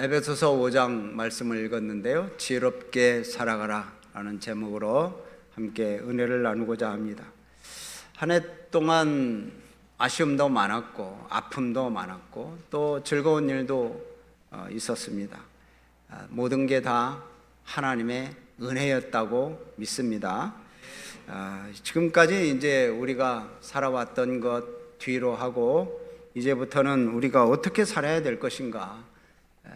에베소서 5장 말씀을 읽었는데요. 지혜롭게 살아가라 라는 제목으로 함께 은혜를 나누고자 합니다. 한 해 동안 아쉬움도 많았고 아픔도 많았고 또 즐거운 일도 있었습니다. 모든 게 다 하나님의 은혜였다고 믿습니다. 지금까지 이제 우리가 살아왔던 것 뒤로 하고 이제부터는 우리가 어떻게 살아야 될 것인가.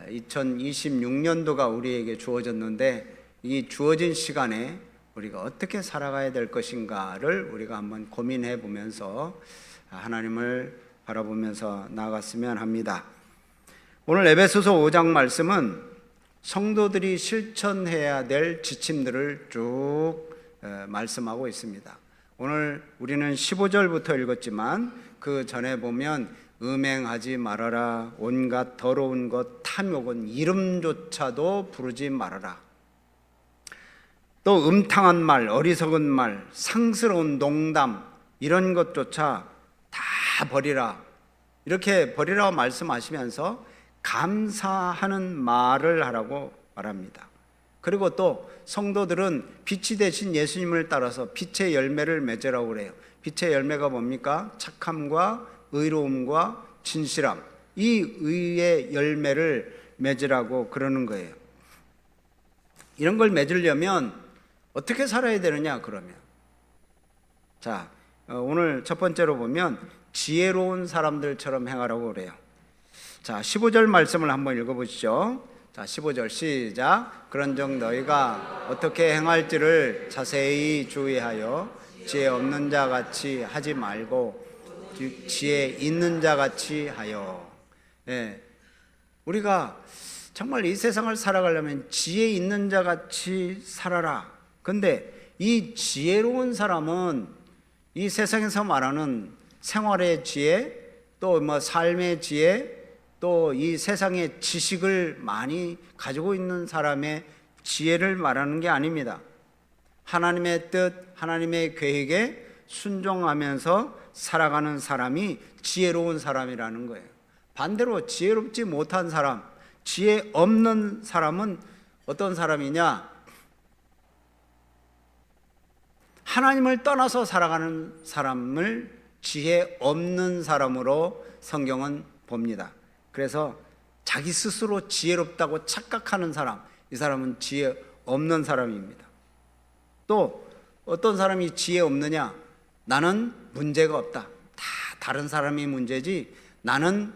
2026년도가 우리에게 주어졌는데 이 주어진 시간에 우리가 어떻게 살아가야 될 것인가를 우리가 한번 고민해 보면서 하나님을 바라보면서 나아갔으면 합니다. 오늘 에베소서 5장 말씀은 성도들이 실천해야 될 지침들을 쭉 말씀하고 있습니다. 오늘 우리는 15절부터 읽었지만 그 전에 보면 음행하지 말아라, 온갖 더러운 것, 탐욕은 이름조차도 부르지 말아라. 또 음탕한 말, 어리석은 말, 상스러운 농담 이런 것조차 다 버리라. 이렇게 버리라고 말씀하시면서 감사하는 말을 하라고 말합니다. 그리고 또 성도들은 빛이 되신 예수님을 따라서 빛의 열매를 맺으라고 그래요. 빛의 열매가 뭡니까? 착함과 의로움과 진실함, 이 의의 열매를 맺으라고 그러는 거예요. 이런 걸 맺으려면 어떻게 살아야 되느냐 그러면 자, 오늘 첫 번째로 보면 지혜로운 사람들처럼 행하라고 그래요. 자, 15절 말씀을 한번 읽어보시죠. 자, 15절 시작. 그런즉 너희가 어떻게 행할지를 자세히 주의하여 지혜 없는 자 같이 하지 말고 지혜 있는 자 같이 하여. 우리가 정말 이 세상을 살아가려면 지혜 있는 자 같이 살아라. 근데 이 지혜로운 사람은 이 세상에서 말하는 생활의 지혜, 또 뭐 삶의 지혜, 또 이 세상의 지식을 많이 가지고 있는 사람의 지혜를 말하는 게 아닙니다. 하나님의 뜻, 하나님의 계획에 순종하면서 살아가는 사람이 지혜로운 사람이라는 거예요. 반대로 지혜롭지 못한 사람, 지혜 없는 사람은 어떤 사람이냐? 하나님을 떠나서 살아가는 사람을 지혜 없는 사람으로 성경은 봅니다. 그래서 자기 스스로 지혜롭다고 착각하는 사람, 이 사람은 지혜 없는 사람입니다. 또 어떤 사람이 지혜 없느냐? 나는 문제가 없다. 다 다른 사람이 문제지 나는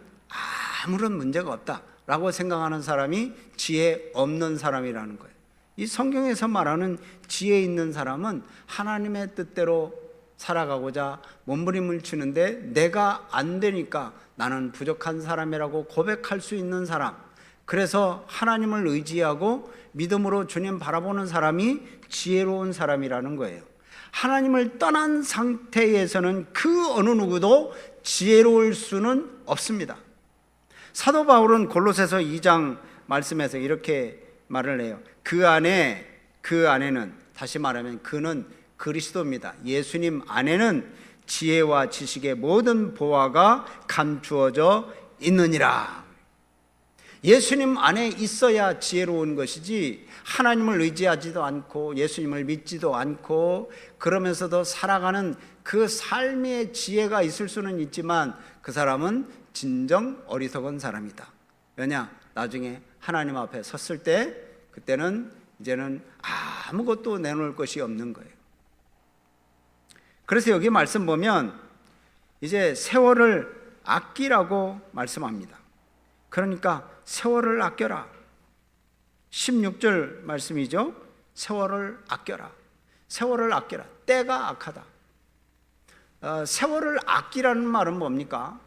아무런 문제가 없다 라고 생각하는 사람이 지혜 없는 사람이라는 거예요. 이 성경에서 말하는 지혜 있는 사람은 하나님의 뜻대로 살아가고자 몸부림을 치는데 내가 안 되니까 나는 부족한 사람이라고 고백할 수 있는 사람, 그래서 하나님을 의지하고 믿음으로 주님 바라보는 사람이 지혜로운 사람이라는 거예요. 하나님을 떠난 상태에서는 그 어느 누구도 지혜로울 수는 없습니다. 사도 바울은 골로새서 2장 말씀에서 이렇게 말을 해요. 그 안에는 다시 말하면 그는 그리스도입니다. 예수님 안에는 지혜와 지식의 모든 보화가 감추어져 있느니라. 예수님 안에 있어야 지혜로운 것이지 하나님을 의지하지도 않고 예수님을 믿지도 않고 그러면서도 살아가는 그 삶의 지혜가 있을 수는 있지만 그 사람은 진정 어리석은 사람이다. 왜냐? 나중에 하나님 앞에 섰을 때 그때는 이제는 아무것도 내놓을 것이 없는 거예요. 그래서 여기 말씀 보면 이제 세월을 아끼라고 말씀합니다. 그러니까 세월을 아껴라. 16절 말씀이죠. 세월을 아껴라. 세월을 아껴라. 때가 악하다. 세월을 아끼라는 말은 뭡니까?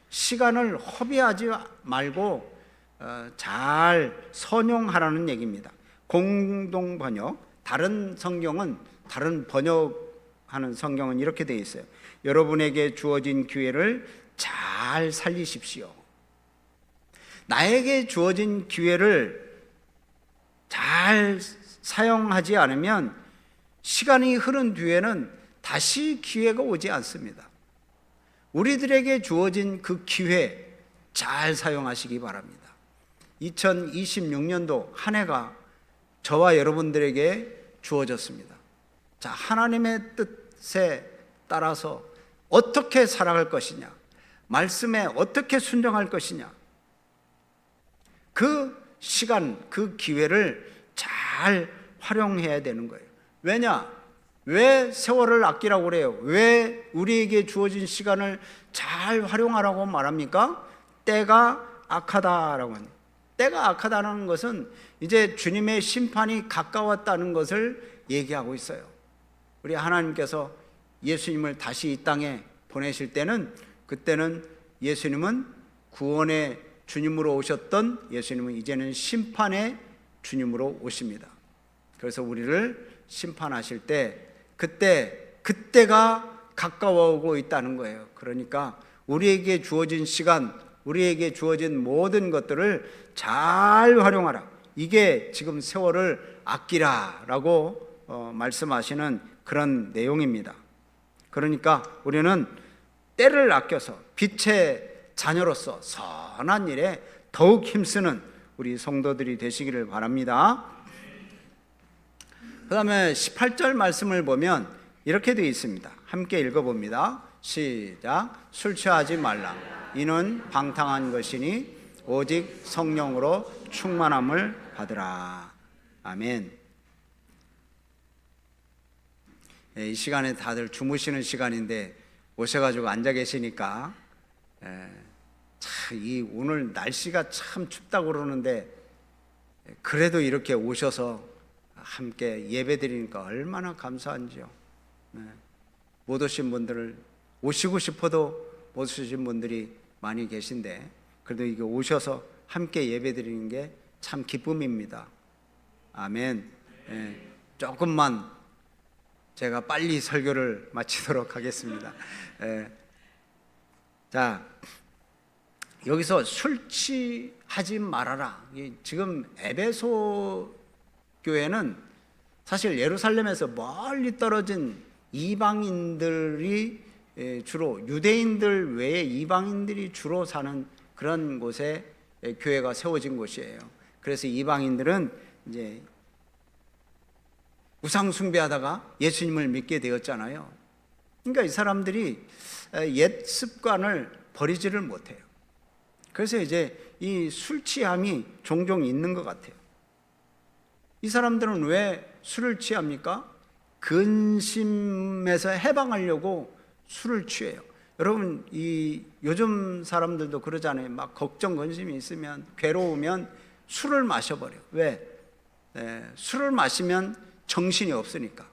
시간을 허비하지 말고 잘 선용하라는 얘기입니다. 공동 번역, 다른 성경은 다른 번역하는 성경은 이렇게 되어 있어요. 여러분에게 주어진 기회를 잘 살리십시오. 나에게 주어진 기회를 잘 사용하지 않으면 시간이 흐른 뒤에는 다시 기회가 오지 않습니다. 우리들에게 주어진 그 기회 잘 사용하시기 바랍니다. 2026년도 한 해가 저와 여러분들에게 주어졌습니다. 자, 하나님의 뜻에 따라서 어떻게 살아갈 것이냐, 말씀에 어떻게 순종할 것이냐, 그 시간, 그 기회를 잘 활용해야 되는 거예요. 왜냐? 왜 세월을 아끼라고 그래요? 왜 우리에게 주어진 시간을 잘 활용하라고 말합니까? 때가 악하다라고 합니다. 때가 악하다는 것은 이제 주님의 심판이 가까웠다는 것을 얘기하고 있어요. 우리 하나님께서 예수님을 다시 이 땅에 보내실 때는, 그때는 예수님은 구원의 주님으로 오셨던 예수님은 이제는 심판의 주님으로 오십니다. 그래서 우리를 심판하실 때 그때가 가까워오고 있다는 거예요. 그러니까 우리에게 주어진 시간, 우리에게 주어진 모든 것들을 잘 활용하라. 이게 지금 세월을 아끼라라고 말씀하시는 그런 내용입니다. 그러니까 우리는 때를 아껴서 빛의 자녀로서 선한 일에 더욱 힘쓰는 우리 성도들이 되시기를 바랍니다. 그 다음에 18절 말씀을 보면 이렇게 되어 있습니다. 함께 읽어봅니다. 시작. 술 취하지 말라. 이는 방탕한 것이니 오직 성령으로 충만함을 받으라. 아멘. 이 시간에 다들 주무시는 시간인데 오셔가지고 앉아 계시니까 이 오늘 날씨가 참 춥다고 그러는데 그래도 이렇게 오셔서 함께 예배 드리니까 얼마나 감사한지요. 못 오신 분들을, 오시고 싶어도 못 오신 분들이 많이 계신데 그래도 이게 오셔서 함께 예배 드리는 게 참 기쁨입니다. 아멘. 조금만 제가 빨리 설교를 마치도록 하겠습니다. 자, 여기서 술 취하지 말아라. 지금 에베소 교회는 사실 예루살렘에서 멀리 떨어진 이방인들이 주로, 유대인들 외에 이방인들이 주로 사는 그런 곳에 교회가 세워진 곳이에요. 그래서 이방인들은 이제 우상 숭배하다가 예수님을 믿게 되었잖아요. 그러니까 이 사람들이 옛 습관을 버리지를 못해요. 그래서 이제 이 술 취함이 종종 있는 것 같아요. 이 사람들은 왜 술을 취합니까? 근심에서 해방하려고 술을 취해요. 여러분, 요즘 사람들도 그러잖아요. 막 걱정, 근심이 있으면, 괴로우면 술을 마셔버려요. 왜? 술을 마시면 정신이 없으니까.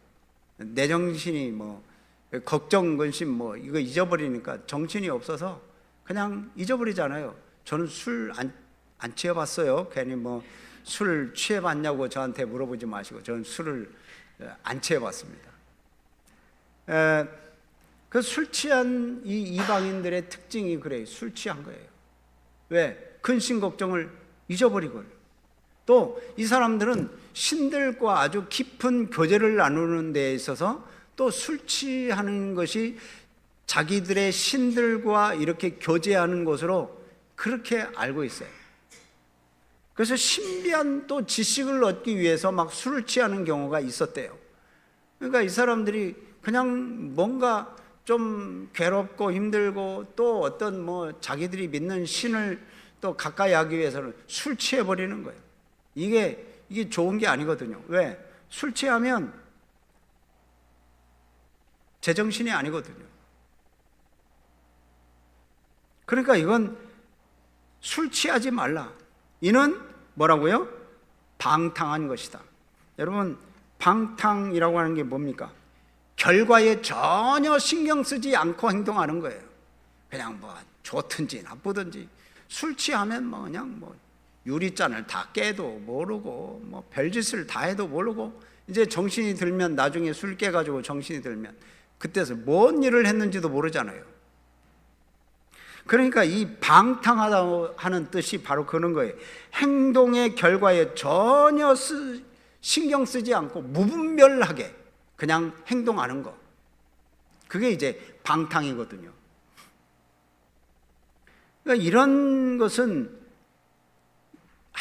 내 정신이 걱정, 근심 이거 잊어버리니까 정신이 없어서 그냥 잊어버리잖아요. 저는 술 안 취해봤어요. 괜히 술 취해봤냐고 저한테 물어보지 마시고, 저는 술을 안 취해봤습니다. 그 술 취한 이 이방인들의 특징이 그래요. 술 취한 거예요. 왜? 근심 걱정을 잊어버리고. 또 이 사람들은 신들과 아주 깊은 교제를 나누는 데 있어서 또 술 취하는 것이 자기들의 신들과 이렇게 교제하는 것으로 그렇게 알고 있어요. 그래서 신비한 또 지식을 얻기 위해서 막 술을 취하는 경우가 있었대요. 그러니까 이 사람들이 그냥 뭔가 좀 괴롭고 힘들고 또 어떤 자기들이 믿는 신을 또 가까이 하기 위해서는 술 취해버리는 거예요. 이게 좋은 게 아니거든요. 왜? 술 취하면 제정신이 아니거든요. 그러니까 이건 술 취하지 말라. 이는 뭐라고요? 방탕한 것이다. 여러분, 방탕이라고 하는 게 뭡니까? 결과에 전혀 신경 쓰지 않고 행동하는 거예요. 그냥 좋든지 나쁘든지. 술 취하면 그냥 유리잔을 다 깨도 모르고 별짓을 다 해도 모르고, 이제 정신이 들면, 나중에 술 깨가지고 정신이 들면 그때서 뭔 일을 했는지도 모르잖아요. 그러니까 이 방탕하다고 하는 뜻이 바로 그런 거예요. 행동의 결과에 전혀 신경 쓰지 않고 무분별하게 그냥 행동하는 거, 그게 이제 방탕이거든요. 그러니까 이런 것은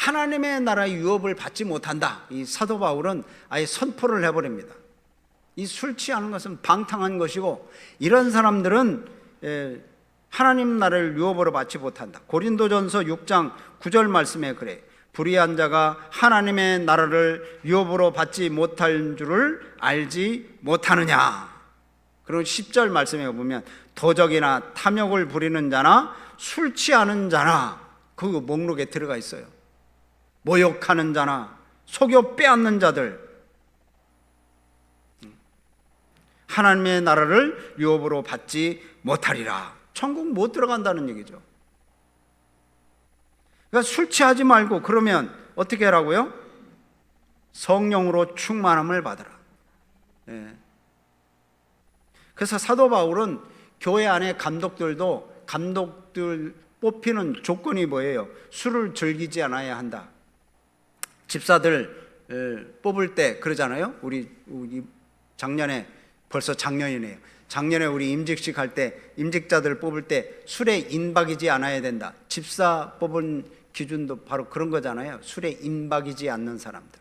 하나님의 나라의 유업을 받지 못한다. 이 사도 바울은 아예 선포를 해버립니다. 이 술 취하는 것은 방탕한 것이고 이런 사람들은 하나님 나라를 유업으로 받지 못한다. 고린도전서 6장 9절 말씀에 그래. 불의한 자가 하나님의 나라를 유업으로 받지 못할 줄을 알지 못하느냐. 그리고 10절 말씀에 보면 도적이나 탐욕을 부리는 자나 술 취하는 자나 그 목록에 들어가 있어요. 모욕하는 자나 속여 빼앗는 자들, 하나님의 나라를 유업으로 받지 못하리라. 천국 못 들어간다는 얘기죠. 그러니까 술 취하지 말고 그러면 어떻게 하라고요? 성령으로 충만함을 받으라. 그래서 사도 바울은 교회 안에 감독들 뽑히는 조건이 뭐예요? 술을 즐기지 않아야 한다. 집사들 뽑을 때 그러잖아요. 우리 작년에, 벌써 작년이네요. 작년에 우리 임직식 할 때 임직자들 뽑을 때 술에 인박이지 않아야 된다. 집사 뽑은 기준도 바로 그런 거잖아요. 술에 인박이지 않는 사람들.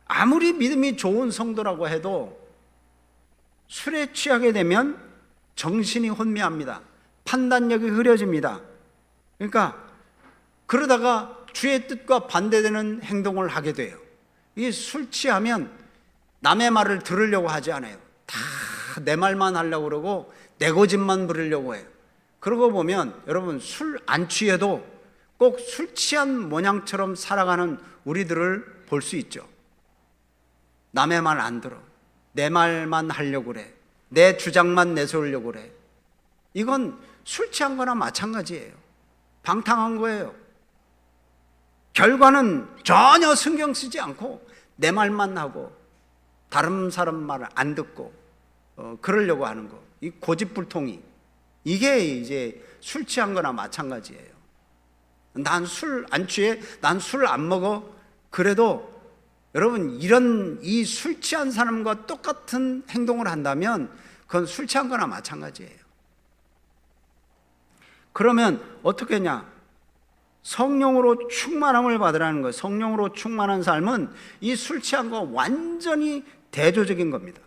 아무리 믿음이 좋은 성도라고 해도 술에 취하게 되면 정신이 혼미합니다. 판단력이 흐려집니다. 그러니까 그러다가 주의 뜻과 반대되는 행동을 하게 돼요. 이게 술 취하면 남의 말을 들으려고 하지 않아요. 다 내 말만 하려고 그러고 내 고집만 부리려고 해요. 그러고 보면 여러분 술 안 취해도 꼭 술 취한 모양처럼 살아가는 우리들을 볼 수 있죠. 남의 말 안 들어. 내 말만 하려고 그래. 내 주장만 내세우려고 그래. 이건 술 취한 거나 마찬가지예요. 방탕한 거예요. 결과는 전혀 신경 쓰지 않고 내 말만 하고 다른 사람 말을 안 듣고 그러려고 하는 거. 이 고집불통이. 이게 이제 술 취한 거나 마찬가지예요. 난 술 안 취해. 난 술 안 먹어. 그래도 여러분 이런 이 술 취한 사람과 똑같은 행동을 한다면 그건 술 취한 거나 마찬가지예요. 그러면 어떻게 했냐? 성령으로 충만함을 받으라는 거예요. 성령으로 충만한 삶은 이 술 취한 거 완전히 대조적인 겁니다.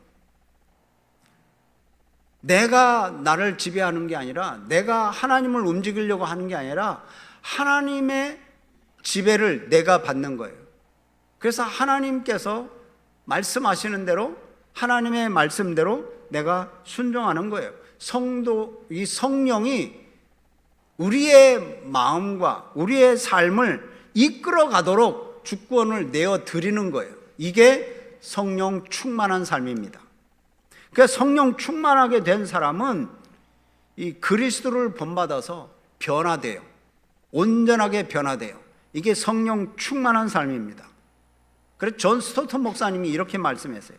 내가 나를 지배하는 게 아니라 내가 하나님을 움직이려고 하는 게 아니라 하나님의 지배를 내가 받는 거예요. 그래서 하나님께서 말씀하시는 대로 하나님의 말씀대로 내가 순종하는 거예요. 이 성령이 우리의 마음과 우리의 삶을 이끌어 가도록 주권을 내어 드리는 거예요. 이게 성령 충만한 삶입니다. 그러니까 성령 충만하게 된 사람은 이 그리스도를 본받아서 변화돼요. 온전하게 변화돼요. 이게 성령 충만한 삶입니다. 그래서 존 스토튼 목사님이 이렇게 말씀했어요.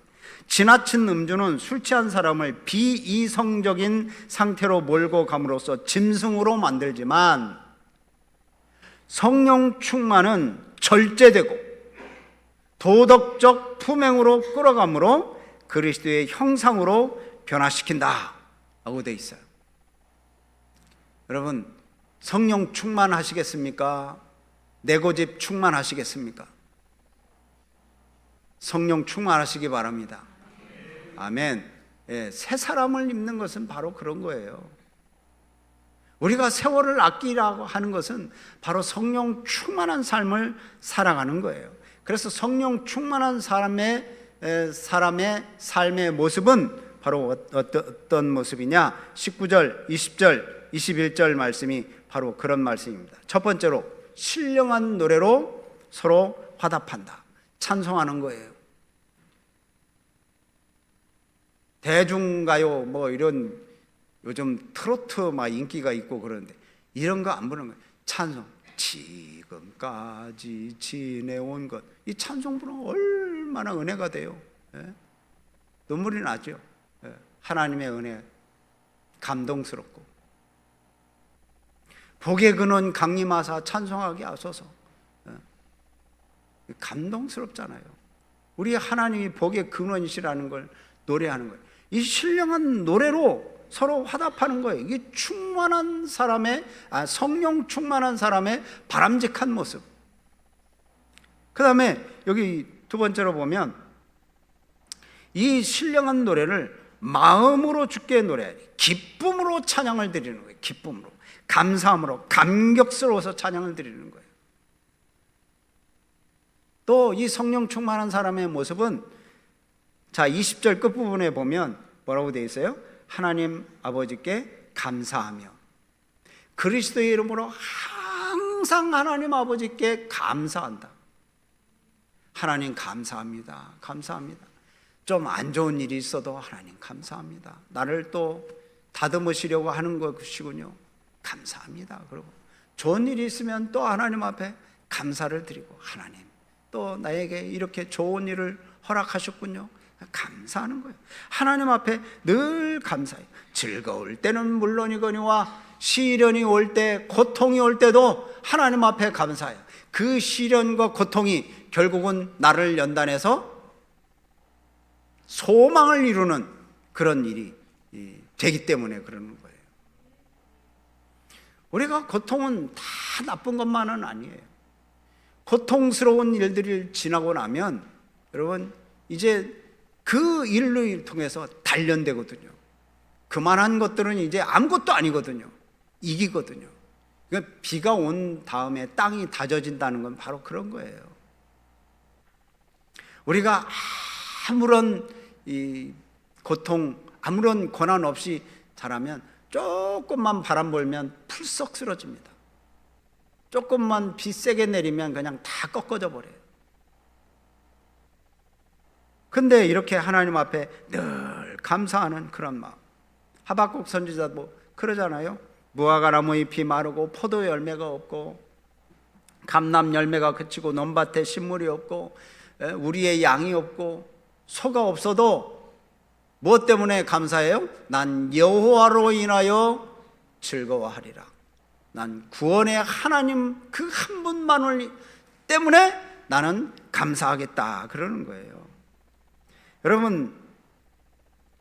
지나친 음주는 술 취한 사람을 비이성적인 상태로 몰고 감으로써 짐승으로 만들지만 성령 충만은 절제되고 도덕적 품행으로 끌어감으로 그리스도의 형상으로 변화시킨다 라고 되어 있어요. 여러분 성령 충만하시겠습니까? 내 고집 충만하시겠습니까? 성령 충만하시기 바랍니다. 아멘. 새 사람을 입는 것은 바로 그런 거예요. 우리가 세월을 아끼라고 하는 것은 바로 성령 충만한 삶을 살아가는 거예요. 그래서 성령 충만한 사람의 삶의 모습은 바로 어떤 모습이냐? 19절, 20절, 21절 말씀이 바로 그런 말씀입니다. 첫 번째로 신령한 노래로 서로 화답한다. 찬송하는 거예요. 대중가요 뭐 이런 요즘 트로트 막 인기가 있고 그러는데 이런 거 안 부르는 거예요. 찬송. 지금까지 지내온 것. 이 찬송 부르면 얼마나 은혜가 돼요. 눈물이 나죠. 하나님의 은혜 감동스럽고 복의 근원 강림하사 찬송하게 하소서. 감동스럽잖아요. 우리 하나님이 복의 근원이시라는 걸 노래하는 거예요. 이 신령한 노래로 서로 화답하는 거예요. 이게 충만한 사람의, 성령 충만한 사람의 바람직한 모습. 그 다음에 여기 두 번째로 보면 이 신령한 노래를 마음으로 주께 노래하니, 기쁨으로 찬양을 드리는 거예요. 기쁨으로, 감사함으로, 감격스러워서 찬양을 드리는 거예요. 또 이 성령 충만한 사람의 모습은, 자 20절 끝부분에 보면 뭐라고 되어 있어요? 하나님 아버지께 감사하며, 그리스도의 이름으로 항상 하나님 아버지께 감사한다. 하나님 감사합니다. 감사합니다. 좀 안 좋은 일이 있어도 하나님 감사합니다. 나를 또 다듬으시려고 하는 것이군요. 감사합니다. 그리고 좋은 일이 있으면 또 하나님 앞에 감사를 드리고, 하나님 또 나에게 이렇게 좋은 일을 허락하셨군요. 감사하는 거예요. 하나님 앞에 늘 감사해요. 즐거울 때는 물론이거니와 시련이 올 때, 고통이 올 때도 하나님 앞에 감사해요. 그 시련과 고통이 결국은 나를 연단해서 소망을 이루는 그런 일이 되기 때문에 그러는 거예요. 우리가 고통은 다 나쁜 것만은 아니에요. 고통스러운 일들이 지나고 나면 여러분 이제 그 일을 통해서 단련되거든요. 그만한 것들은 이제 아무것도 아니거든요. 이기거든요. 그러니까 비가 온 다음에 땅이 다져진다는 건 바로 그런 거예요. 우리가 아무런 고통, 아무런 고난 없이 자라면 조금만 바람 불면 풀썩 쓰러집니다. 조금만 비 세게 내리면 그냥 다 꺾어져 버려요. 근데 이렇게 하나님 앞에 늘 감사하는 그런 마음. 하박국 선지자도 그러잖아요. 무화과나무 잎이 마르고 포도 열매가 없고 감람 열매가 그치고 논밭에 식물이 없고 우리의 양이 없고 소가 없어도 무엇 때문에 감사해요? 난 여호와로 인하여 즐거워하리라. 난 구원의 하나님 그 한 분만을 때문에 나는 감사하겠다 그러는 거예요. 여러분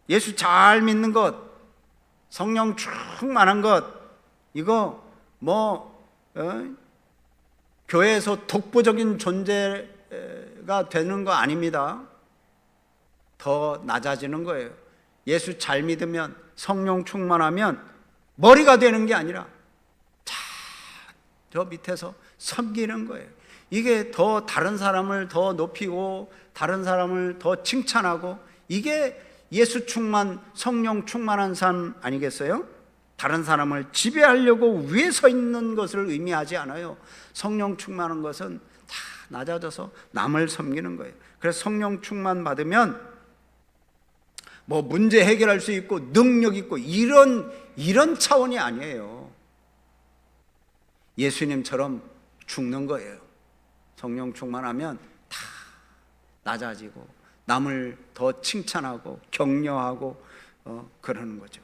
예수 잘 믿는 것, 성령 충만한 것, 이거 교회에서 독보적인 존재가 되는 거 아닙니다. 더 낮아지는 거예요. 예수 잘 믿으면, 성령 충만하면 머리가 되는 게 아니라 저 밑에서 섬기는 거예요. 이게 더 다른 사람을 더 높이고 다른 사람을 더 칭찬하고, 이게 예수 충만, 성령 충만한 삶 아니겠어요? 다른 사람을 지배하려고 위에 서 있는 것을 의미하지 않아요. 성령 충만한 것은 다 낮아져서 남을 섬기는 거예요. 그래서 성령 충만 받으면 문제 해결할 수 있고 능력 있고 이런 차원이 아니에요. 예수님처럼 죽는 거예요. 성령 충만하면 다 낮아지고 남을 더 칭찬하고 격려하고 그러는 거죠.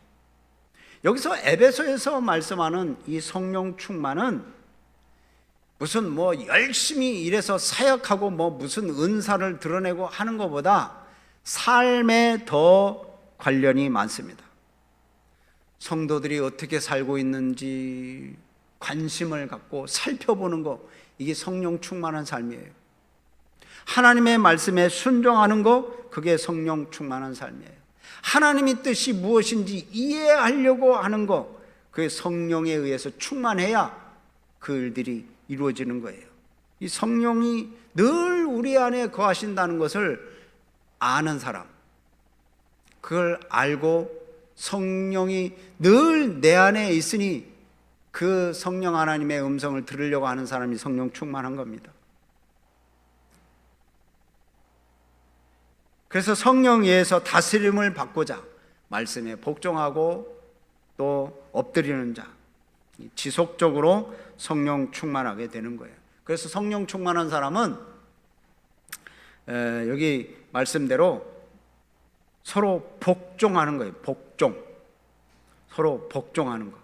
여기서 에베소에서 말씀하는 이 성령 충만은 무슨 열심히 일해서 사역하고 무슨 은사를 드러내고 하는 것보다 삶에 더 관련이 많습니다. 성도들이 어떻게 살고 있는지 관심을 갖고 살펴보는 거, 이게 성령 충만한 삶이에요. 하나님의 말씀에 순종하는 거, 그게 성령 충만한 삶이에요. 하나님의 뜻이 무엇인지 이해하려고 하는 거, 그게 성령에 의해서 충만해야 그 일들이 이루어지는 거예요. 이 성령이 늘 우리 안에 거하신다는 것을 아는 사람, 그걸 알고 성령이 늘 내 안에 있으니 그 성령 하나님의 음성을 들으려고 하는 사람이 성령 충만한 겁니다. 그래서 성령에서 다스림을 받고자 말씀에 복종하고 또 엎드리는 자, 지속적으로 성령 충만하게 되는 거예요. 그래서 성령 충만한 사람은 여기 말씀대로 서로 복종하는 거예요. 복종, 서로 복종하는 거.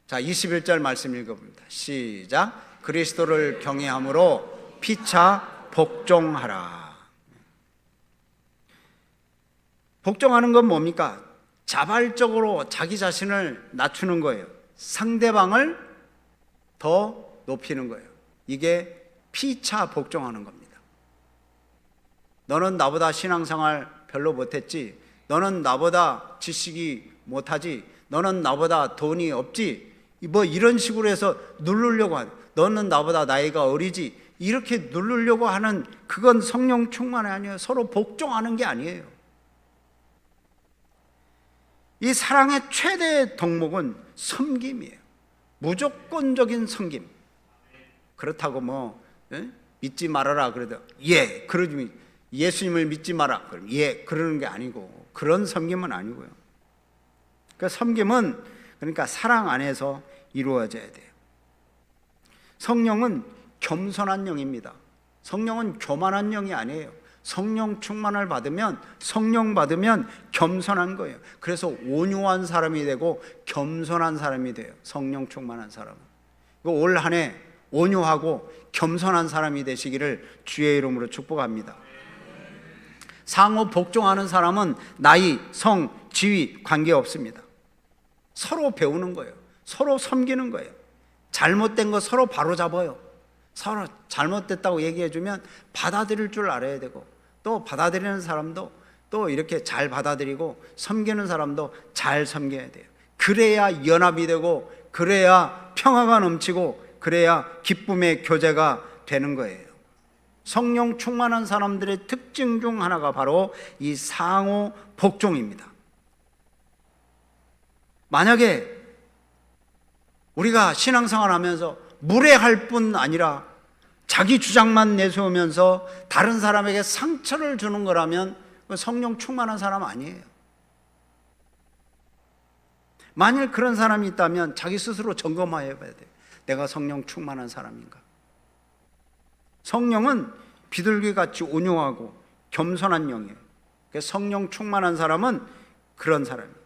자, 21절 말씀 읽어봅니다. 시작. 그리스도를 경외함으로 피차 복종하라. 복종하는 건 뭡니까? 자발적으로 자기 자신을 낮추는 거예요. 상대방을 더 높이는 거예요. 이게 피차 복종하는 겁니다. 너는 나보다 신앙생활 별로 못했지, 너는 나보다 지식이 못하지, 너는 나보다 돈이 없지, 뭐 이런 식으로 해서 누르려고 하는, 너는 나보다 나이가 어리지, 이렇게 누르려고 하는, 그건 성령 충만이 아니에요. 서로 복종하는 게 아니에요. 이 사랑의 최대 덕목은 섬김이에요. 무조건적인 섬김. 그렇다고 뭐 믿지 말아라 그래도 그러지, 예수님을 믿지 마라 그럼 그러는 게 아니고, 그런 섬김은 아니고요. 그 섬김은 그러니까 사랑 안에서 이루어져야 돼요. 성령은 겸손한 영입니다. 성령은 교만한 영이 아니에요. 성령 충만을 받으면, 성령 받으면 겸손한 거예요. 그래서 온유한 사람이 되고 겸손한 사람이 돼요. 성령 충만한 사람은. 올 한 해 온유하고 겸손한 사람이 되시기를 주의 이름으로 축복합니다. 상호 복종하는 사람은 나이, 성, 지위 관계없습니다. 서로 배우는 거예요. 서로 섬기는 거예요. 잘못된 거 서로 바로잡아요. 서로 잘못됐다고 얘기해주면 받아들일 줄 알아야 되고, 또 받아들이는 사람도 또 이렇게 잘 받아들이고, 섬기는 사람도 잘 섬겨야 돼요. 그래야 연합이 되고, 그래야 평화가 넘치고, 그래야 기쁨의 교제가 되는 거예요. 성령 충만한 사람들의 특징 중 하나가 바로 이 상호 복종입니다. 만약에 우리가 신앙생활 하면서 무례할 뿐 아니라 자기 주장만 내세우면서 다른 사람에게 상처를 주는 거라면 성령 충만한 사람 아니에요. 만일 그런 사람이 있다면 자기 스스로 점검해 봐야 돼요. 내가 성령 충만한 사람인가? 성령은 비둘기같이 온유하고 겸손한 영이에요. 성령 충만한 사람은 그런 사람이에요.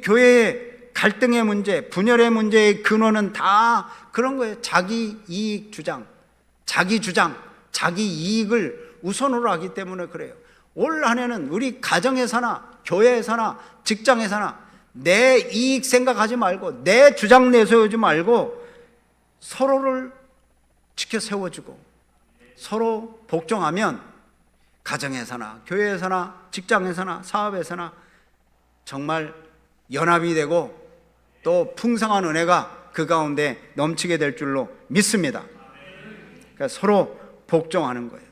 교회의 갈등의 문제, 분열의 문제의 근원은 다 그런 거예요. 자기 이익 주장, 자기 주장, 자기 이익을 우선으로 하기 때문에 그래요. 올 한 해는 우리 가정에서나 교회에서나 직장에서나 내 이익 생각하지 말고, 내 주장 내세우지 말고 서로를 지켜 세워주고 서로 복종하면 가정에서나 교회에서나 직장에서나 사업에서나 정말 연합이 되고 또 풍성한 은혜가 그 가운데 넘치게 될 줄로 믿습니다. 그러니까 서로 복종하는 거예요.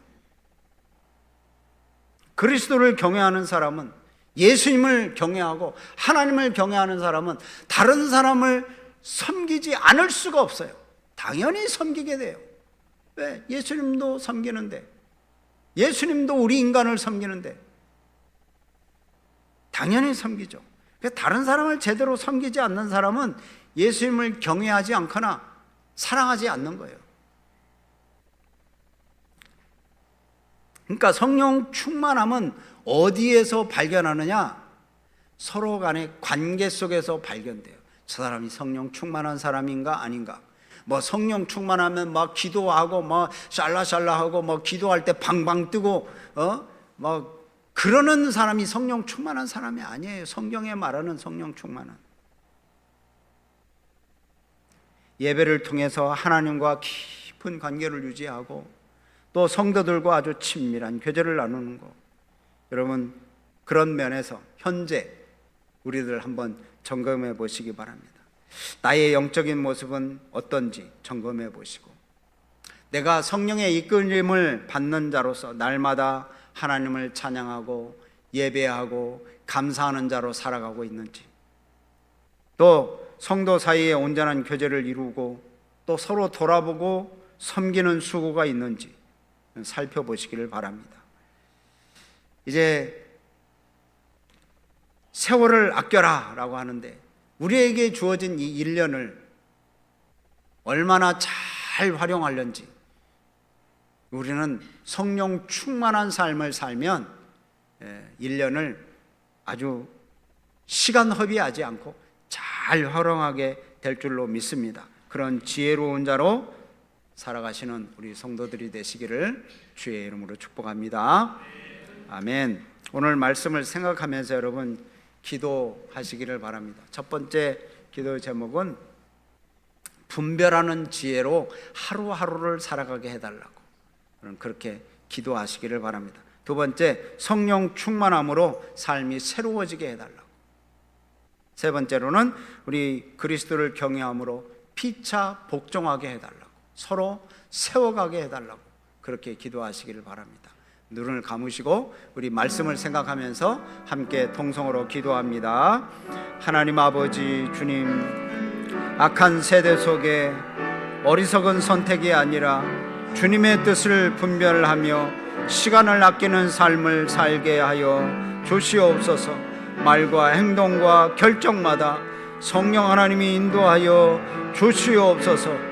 그리스도를 경외하는 사람은, 예수님을 경외하고 하나님을 경외하는 사람은 다른 사람을 섬기지 않을 수가 없어요. 당연히 섬기게 돼요. 왜? 예수님도 섬기는데, 예수님도 우리 인간을 섬기는데 당연히 섬기죠. 다른 사람을 제대로 섬기지 않는 사람은 예수님을 경외하지 않거나 사랑하지 않는 거예요. 그러니까 성령 충만함은 어디에서 발견하느냐? 서로 간의 관계 속에서 발견돼요. 저 사람이 성령 충만한 사람인가 아닌가? 뭐 성령 충만하면 막 기도하고 막 샬라샬라하고 뭐 기도할 때 방방 뜨고 막 그러는 사람이 성령 충만한 사람이 아니에요. 성경에 말하는 성령 충만은 예배를 통해서 하나님과 깊은 관계를 유지하고 또 성도들과 아주 친밀한 교제를 나누는 것. 여러분, 그런 면에서 현재 우리들 한번 점검해 보시기 바랍니다. 나의 영적인 모습은 어떤지 점검해 보시고, 내가 성령의 이끌림을 받는 자로서 날마다 하나님을 찬양하고 예배하고 감사하는 자로 살아가고 있는지, 또 성도 사이에 온전한 교제를 이루고 또 서로 돌아보고 섬기는 수고가 있는지 살펴보시기를 바랍니다. 이제 세월을 아껴라 라고 하는데, 우리에게 주어진 이 1년을 얼마나 잘 활용하려는지, 우리는 성령 충만한 삶을 살면 1년을 아주 시간 허비하지 않고 잘 활용하게 될 줄로 믿습니다. 그런 지혜로운 자로 살아가시는 우리 성도들이 되시기를 주의 이름으로 축복합니다. 아멘. 오늘 말씀을 생각하면서 여러분 기도하시기를 바랍니다. 첫 번째 기도 제목은 분별하는 지혜로 하루하루를 살아가게 해달라고, 그렇게 기도하시기를 바랍니다. 두 번째, 성령 충만함으로 삶이 새로워지게 해달라고. 세 번째로는 우리 그리스도를 경외함으로 피차 복종하게 해달라고, 서로 세워가게 해달라고, 그렇게 기도하시기를 바랍니다. 눈을 감으시고 우리 말씀을 생각하면서 함께 통성으로 기도합니다. 하나님 아버지 주님, 악한 세대 속에 어리석은 선택이 아니라 주님의 뜻을 분별하며 시간을 아끼는 삶을 살게 하여 주시옵소서. 말과 행동과 결정마다 성령 하나님이 인도하여 주시옵소서.